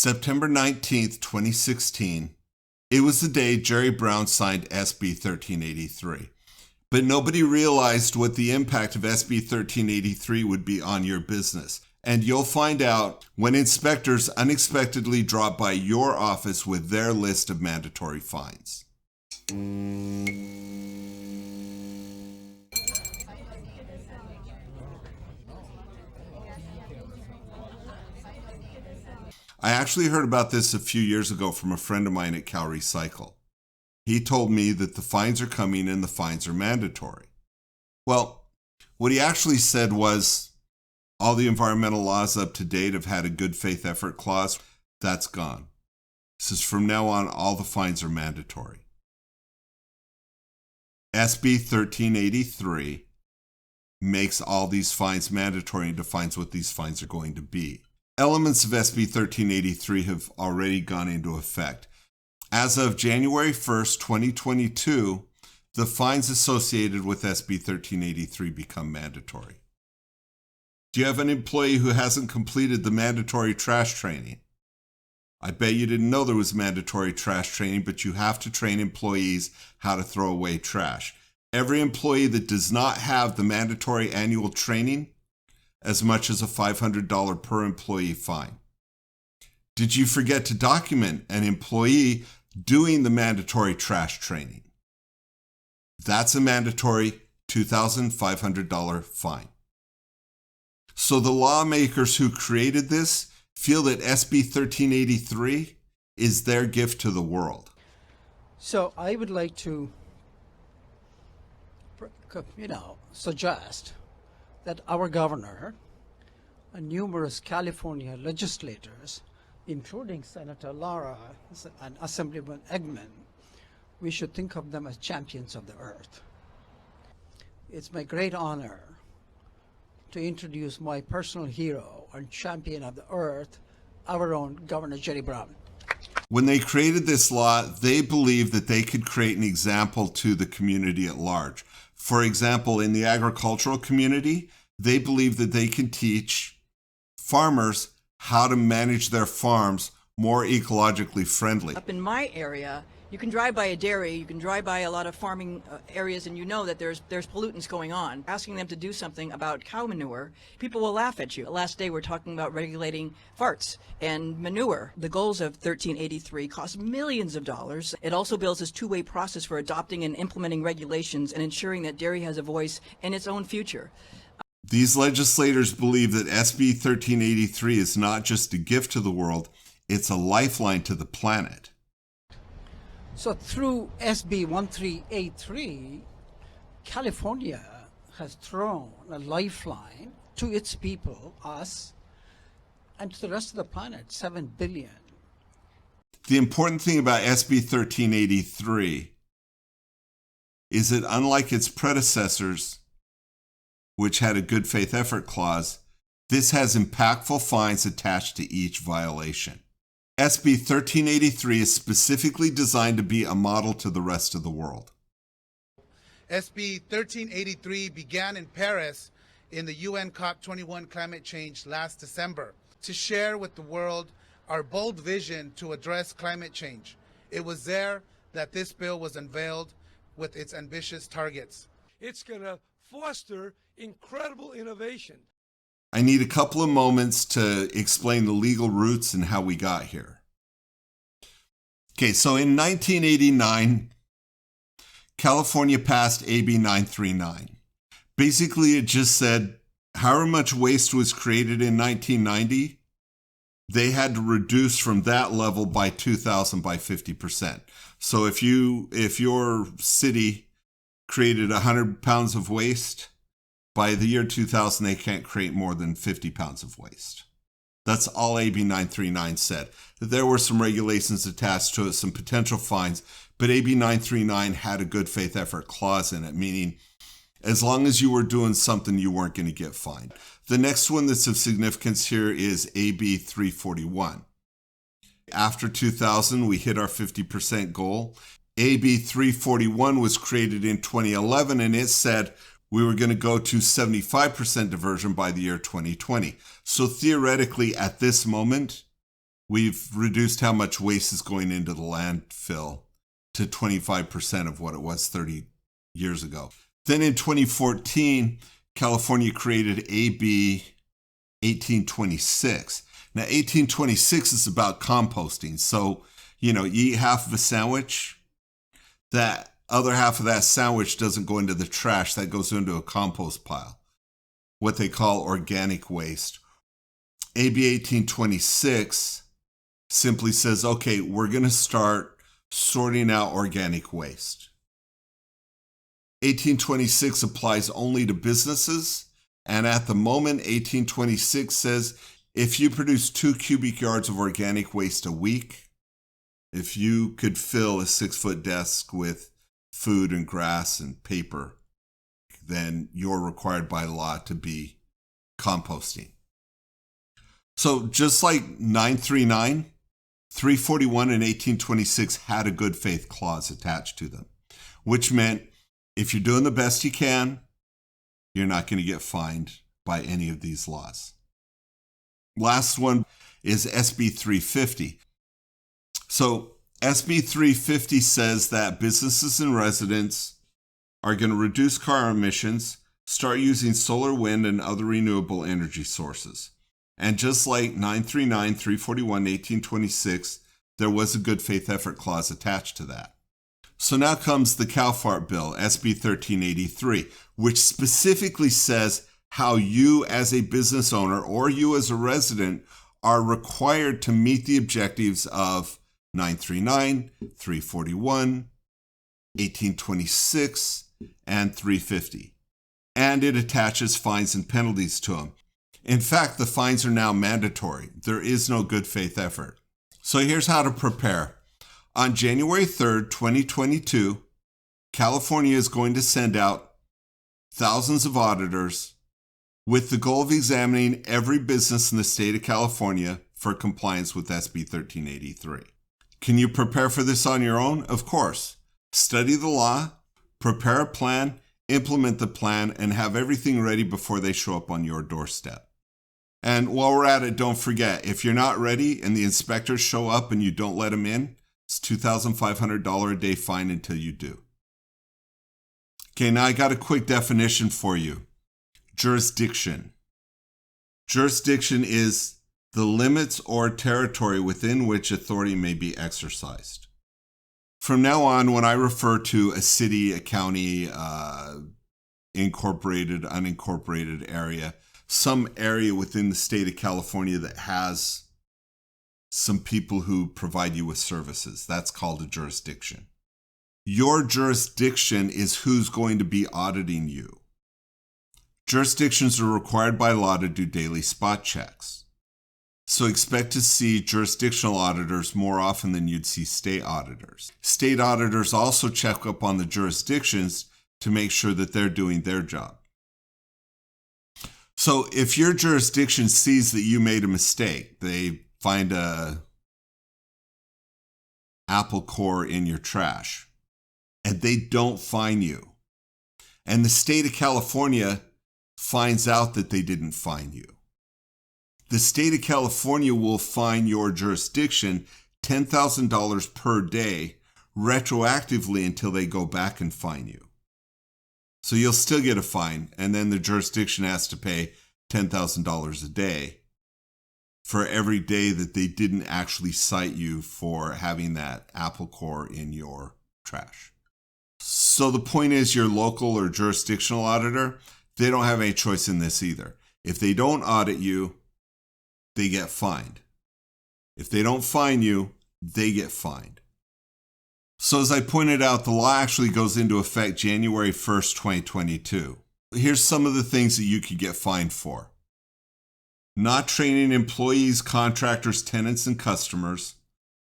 September 19th, 2016. It was the day Jerry Brown signed SB-1383. But nobody realized what the impact of SB-1383 would be on your business. And you'll find out when inspectors unexpectedly drop by your office with their list of mandatory fines. I actually heard about this a few years ago from a friend of mine at Cal Recycle. He told me that the fines are coming and the fines are mandatory. Well, what he actually said was all the environmental laws up to date have had a good faith effort clause. That's gone. He says from now on, all the fines are mandatory. SB 1383 makes all these fines mandatory and defines what these fines are going to be. Elements of SB 1383 have already gone into effect. As of January 1st, 2022, the fines associated with SB 1383 become mandatory. Do you have an employee who hasn't completed the mandatory trash training? I bet you didn't know there was mandatory trash training, but you have to train employees how to throw away trash. Every employee that does not have the mandatory annual training, as much as a $500 per employee fine. Did you forget to document an employee doing the mandatory trash training? That's a mandatory $2,500 fine. So the lawmakers who created this feel that SB 1383 is their gift to the world. So I would like to, suggest that our governor and numerous California legislators, including Senator Lara and Assemblyman Eggman, we should think of them as champions of the earth. It's my great honor to introduce my personal hero and champion of the earth, our own Governor Jerry Brown. When they created this law, they believed that they could create an example to the community at large. For example, in the agricultural community, they believe that they can teach farmers how to manage their farms more ecologically friendly. Up in my area, you can drive by a dairy, you can drive by a lot of farming areas, and you know that there's pollutants going on. Asking them to do something about cow manure, people will laugh at you. Last day we're talking about regulating farts and manure. The goals of 1383 cost millions of dollars. It also builds this two-way process for adopting and implementing regulations and ensuring that dairy has a voice in its own future. These legislators believe that SB 1383 is not just a gift to the world, it's a lifeline to the planet. So through SB 1383, California has thrown a lifeline to its people, us, and to the rest of the planet, 7 billion. The important thing about SB 1383 is that unlike its predecessors, which had a good faith effort clause, this has impactful fines attached to each violation. SB 1383 is specifically designed to be a model to the rest of the world. SB 1383 began in Paris in the UN COP21 climate change last December to share with the world our bold vision to address climate change. It was there that this bill was unveiled with its ambitious targets. It's going to foster incredible innovation. I need a couple of moments to explain the legal roots and how we got here. Okay, so in 1989, California passed AB 939. Basically, it just said however much waste was created in 1990, they had to reduce from that level by 2000 by 50%. So if your city created 100 pounds of waste, by the year 2000, they can't create more than 50 pounds of waste. That's all AB 939 said. There were some regulations attached to it, some potential fines, but AB 939 had a good faith effort clause in it, meaning as long as you were doing something, you weren't going to get fined. The next one that's of significance here is AB 341. After 2000, we hit our 50% goal. AB 341 was created in 2011, and it said we were going to go to 75% diversion by the year 2020. So theoretically, at this moment, We've reduced how much waste is going into the landfill to 25% of what it was 30 years ago. Then in 2014, California created AB 1826. Now, 1826 is about composting. So, you eat half of a sandwich, that other half of that sandwich doesn't go into the trash, that goes into a compost pile, what they call organic waste. AB 1826 simply says, okay, we're going to start sorting out organic waste. 1826 applies only to businesses, and at the moment, 1826 says if you produce 2 cubic yards of organic waste a week, if you could fill a 6-foot desk with food and grass and paper, then you're required by law to be composting. So just like 939, 341 and 1826 had a good faith clause attached to them, which meant if you're doing the best you can, you're not going to get fined by any of these laws. Last one is SB-1383. So SB-1383 says that businesses and residents are going to reduce car emissions, start using solar, wind, and other renewable energy sources. And just like 939, 341, 1826, there was a good faith effort clause attached to that. So now comes the cow fart bill, SB 1383, which specifically says how you as a business owner or you as a resident are required to meet the objectives of 939, 341, 1826, and 350. And it attaches fines and penalties to them. In fact, the fines are now mandatory. There is no good faith effort. So here's how to prepare. On January 3rd, 2022, California is going to send out thousands of auditors with the goal of examining every business in the state of California for compliance with SB 1383. Can you prepare for this on your own? Of course. Study the law, prepare a plan, implement the plan, and have everything ready before they show up on your doorstep. And while we're at it, don't forget, if you're not ready and the inspectors show up and you don't let them in, it's $2,500 a day fine until you do. Okay, now I got a quick definition for you. Jurisdiction. Jurisdiction is the limits or territory within which authority may be exercised. From now on, when I refer to a city, a county, incorporated, unincorporated area, some area within the state of California that has some people who provide you with services, that's called a jurisdiction. Your jurisdiction is who's going to be auditing you. Jurisdictions are required by law to do daily spot checks. So expect to see jurisdictional auditors more often than you'd see state auditors. State auditors also check up on the jurisdictions to make sure that they're doing their job. So if your jurisdiction sees that you made a mistake, they find a apple core in your trash, and they don't fine you, and the state of California finds out that they didn't fine you, the state of California will fine your jurisdiction $10,000 per day retroactively until they go back and fine you. So you'll still get a fine, and then the jurisdiction has to pay $10,000 a day for every day that they didn't actually cite you for having that apple core in your trash. So the point is, your local or jurisdictional auditor, they don't have any choice in this either. If they don't audit you, they get fined. If they don't fine you, they get fined. So as I pointed out, the law actually goes into effect January 1st, 2022. Here's some of the things that you could get fined for. Not training employees, contractors, tenants, and customers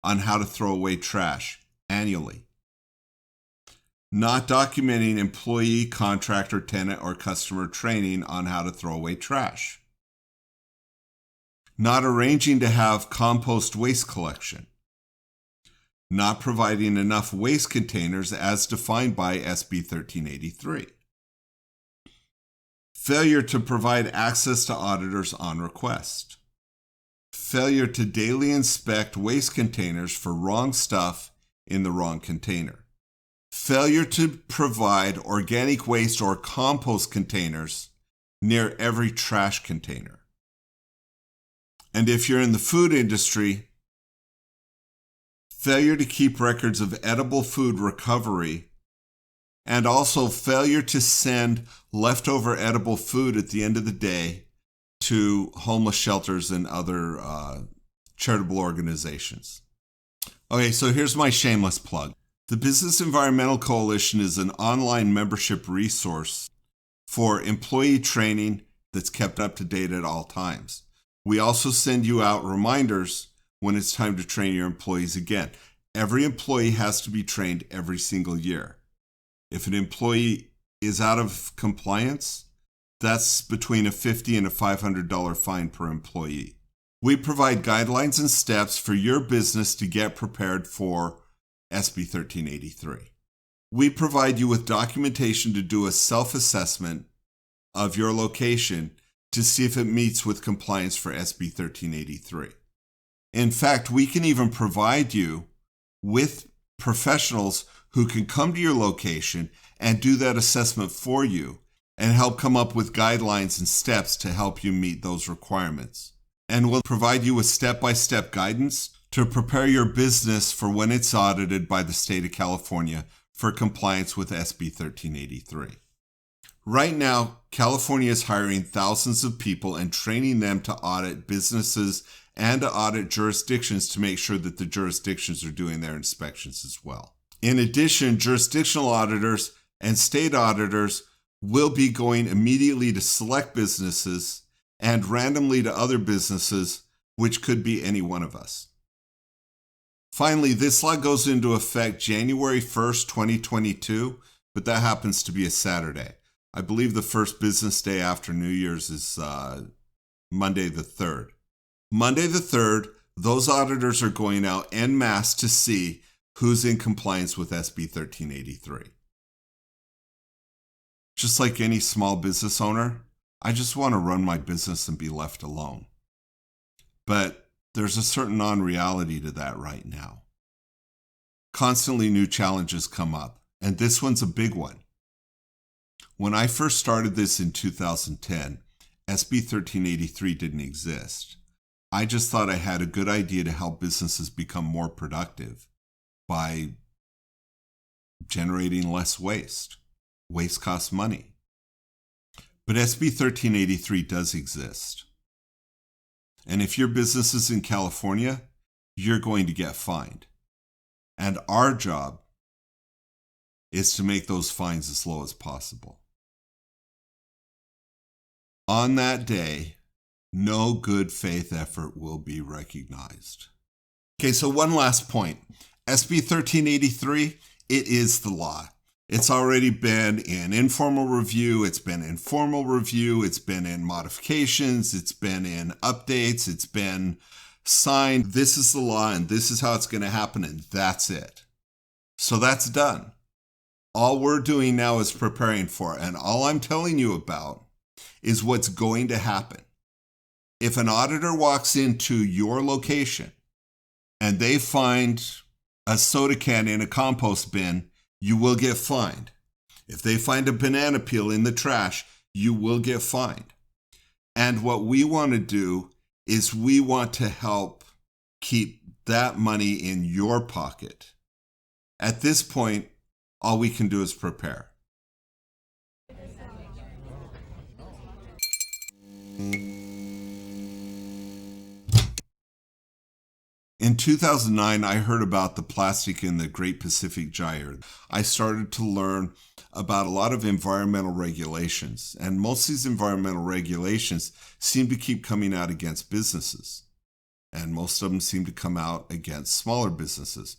on how to throw away trash annually. Not documenting employee, contractor, tenant, or customer training on how to throw away trash. Not arranging to have compost waste collection. Not providing enough waste containers as defined by SB 1383. Failure to provide access to auditors on request. failure to daily inspect waste containers for wrong stuff in the wrong container, failure to provide organic waste or compost containers near every trash container. And if you're in the food industry, failure to keep records of edible food recovery, and also failure to send leftover edible food at the end of the day to homeless shelters and other charitable organizations. Okay, so here's my shameless plug. The Business Environmental Coalition is an online membership resource for employee training that's kept up to date at all times. We also send you out reminders when it's time to train your employees again. Every employee has to be trained every single year. If an employee is out of compliance, that's between a $50 and a $500 fine per employee. We provide guidelines and steps for your business to get prepared for SB-1383. We provide you with documentation to do a self-assessment of your location to see if it meets with compliance for SB-1383. In fact, we can even provide you with professionals who can come to your location and do that assessment for you and help come up with guidelines and steps to help you meet those requirements. And we'll provide you with step-by-step guidance to prepare your business for when it's audited by the state of California for compliance with SB-1383. Right now, California is hiring thousands of people and training them to audit businesses and to audit jurisdictions to make sure that the jurisdictions are doing their inspections as well. In addition, jurisdictional auditors and state auditors will be going immediately to select businesses and randomly to other businesses, which could be any one of us. Finally, this law goes into effect January 1st, 2022, but that happens to be a Saturday. I believe the first business day after New Year's is Monday the 3rd. Monday the 3rd, those auditors are going out en masse to see who's in compliance with SB-1383. Just like any small business owner, I just want to run my business and be left alone. But there's a certain non-reality to that right now. Constantly new challenges come up, and this one's a big one. When I first started this in 2010, SB-1383 didn't exist. I just thought I had a good idea to help businesses become more productive by generating less waste. Waste costs money. But SB-1383 does exist. And if your business is in California, you're going to get fined. And our job is to make those fines as low as possible. On that day, no good faith effort will be recognized. Okay, so one last point. SB-1383, it is the law. It's already been in informal review, it's been in formal review, it's been in modifications, it's been in updates, it's been signed. This is the law and this is how it's going to happen, and that's it. So that's done. All we're doing now is preparing for it, and all I'm telling you about is what's going to happen. If an auditor walks into your location and they find a soda can in a compost bin, you will get fined. If they find a banana peel in the trash, you will get fined. And what we want to do is we want to help keep that money in your pocket. At this point, all we can do is prepare. In 2009, I heard about the plastic in the Great Pacific Gyre. I started to learn about a lot of environmental regulations, and most of these environmental regulations seem to keep coming out against businesses, and most of them seem to come out against smaller businesses.